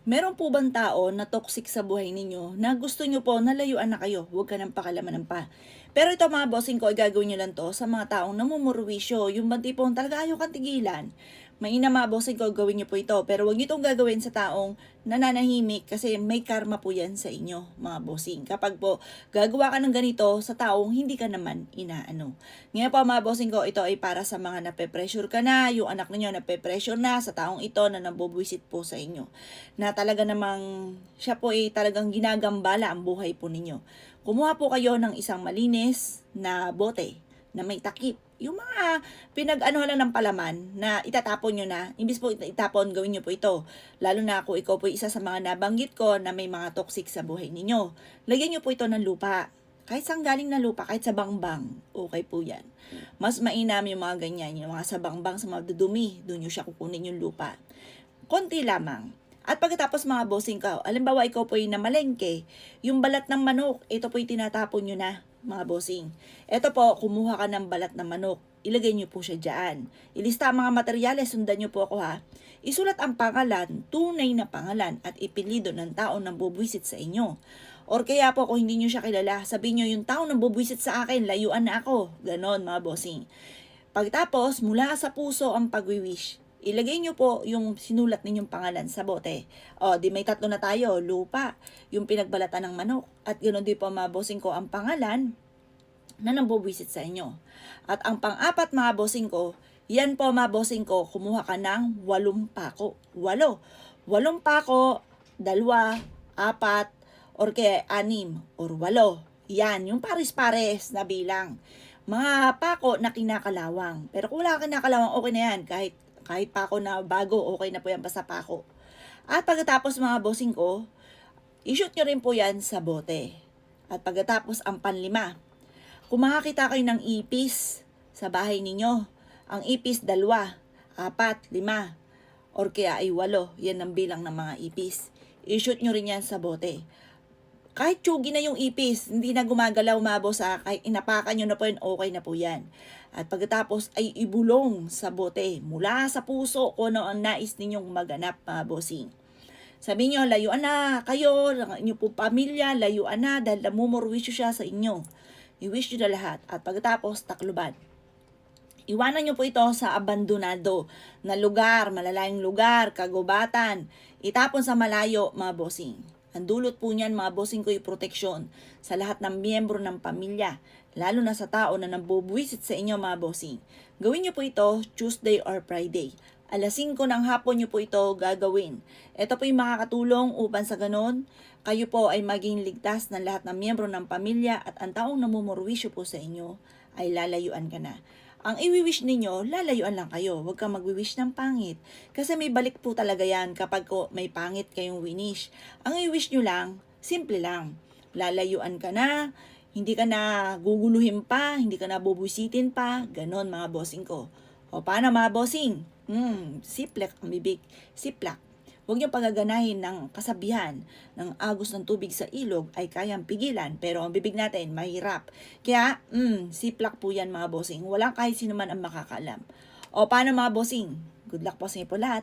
Meron po bang tao na toxic sa buhay ninyo na gusto nyo po na layuan na kayo? Huwag ka nang pakilamanan pa. Pero ito mga bossing ko, ay gagawin nyo lang to sa mga taong namumurwisyo. Yung bang tipong talaga ayaw kang tigilan. Mainam mga bossing ko, gawin nyo po ito. Pero huwag nyo itong gagawin sa taong nananahimik kasi may karma po yan sa inyo mga bossing. Kapag po gagawa ka ng ganito sa taong hindi ka naman inaano. Ngayon po mga bossing ko, ito ay para sa mga nape-pressure ka na, yung anak ninyo nape-pressure na sa taong ito na nabubwisit po sa inyo. Na talaga namang siya po ay talagang ginagambala ang buhay po ninyo. Kumuha po kayo ng isang malinis na bote na may takip. Yung mga pinag-ano lang ng palaman na itatapon nyo na, imbis po itapon, gawin nyo po ito. Lalo na kung ikaw po isa sa mga nabanggit ko na may mga toxic sa buhay ninyo. Lagyan nyo po ito ng lupa. Kahit saan galing na lupa, kahit sa bangbang, okay po yan. Mas mainam yung mga ganyan, yung mga sa bangbang, sa mga dudumi, doon nyo siya kukunin yung lupa. Konti lamang. At pagkatapos mga bossing ka, alimbawa ikaw po ay namalengke, yung balat ng manok, ito po ay tinatapon nyo na mga bossing. Ito po, kumuha ka ng balat ng manok, ilagay nyo po siya dyan. Ilista ang mga materyales, sundan nyo po ako ha. Isulat ang pangalan, tunay na pangalan at ipilido ng tao na bubwisit sa inyo. Or kaya po kung hindi nyo siya kilala, sabihin nyo yung tao na bubwisit sa akin, layuan na ako. Ganon mga bossing. Pagtapos, mula sa puso ang pagwiwish. Ilagay nyo po yung sinulat ninyong pangalan sa bote. O, di may tatlo na tayo. Lupa, yung pinagbalatan ng manok. At ganoon din po mga bossing ko ang pangalan na nambubwisit sa inyo. At ang pang-apat mga bossing ko, yan po mga bossing ko, kumuha ka ng 8 pako. 8. 8 pako, 2, 4, or kaya 6, or 8. Yan, yung pares-pares na bilang. Mga pako na kinakalawang. Pero kung wala kinakalawang, okay na yan. Kahit pako na bago, okay na po yan basta pako. At pagkatapos mga bossing ko, i-shoot nyo rin po yan sa bote. At pagkatapos ang panlima, kung makakita kayo ng ipis sa bahay ninyo, ang ipis 2, 4, 5, or kaya ay 8, yan ang bilang ng mga ipis. I-shoot nyo rin yan sa bote. Kahit tsugi na yung ipis, hindi na gumagalaw mabos kahit inapakan nyo na po yun, okay na po yan. At pagkatapos ay ibulong sa bote mula sa puso kung ano ang nais ninyong maganap mga bossing. Sabi nyo, layuan na kayo, ang inyong po pamilya, layuan na dahil namumurwisyo siya sa inyo. I-wish nyo na lahat. At pagkatapos, takluban. Iwanan nyo po ito sa abandonado na lugar, malalayong lugar, kagubatan. Itapon sa malayo mga bossing. Ang dulot po niyan mga bossing ko yung proteksyon sa lahat ng miyembro ng pamilya, lalo na sa tao na nambubwisit sa inyo mga bossing. Gawin niyo po ito Tuesday or Friday. Alas 5 ng hapon niyo po ito gagawin. Ito po yung makakatulong upang sa ganon, kayo po ay maging ligtas ng lahat ng miyembro ng pamilya at ang taong namumurwisyo po sa inyo ay lalayuan ka na. Ang i-wish ninyo, lalayuan lang kayo. Huwag kang mag-wish ng pangit. Kasi may balik po talaga yan kapag may pangit kayong winish. Ang i-wish nyo lang, simple lang. Lalayuan ka na, hindi ka na guguluhin pa, hindi ka na bubwisitin pa. Ganon mga bossing ko. O paano mga bossing? Siplak ang bibig. Siplak. Huwag niyong pagaganahin ng kasabihan ng agos ng tubig sa ilog ay kayang pigilan, pero ang bibig natin mahirap. Kaya, siplak po yan mga bossing. Walang kahit sino man ang makakaalam. O paano mga bossing? Good luck po sa inyo po lahat.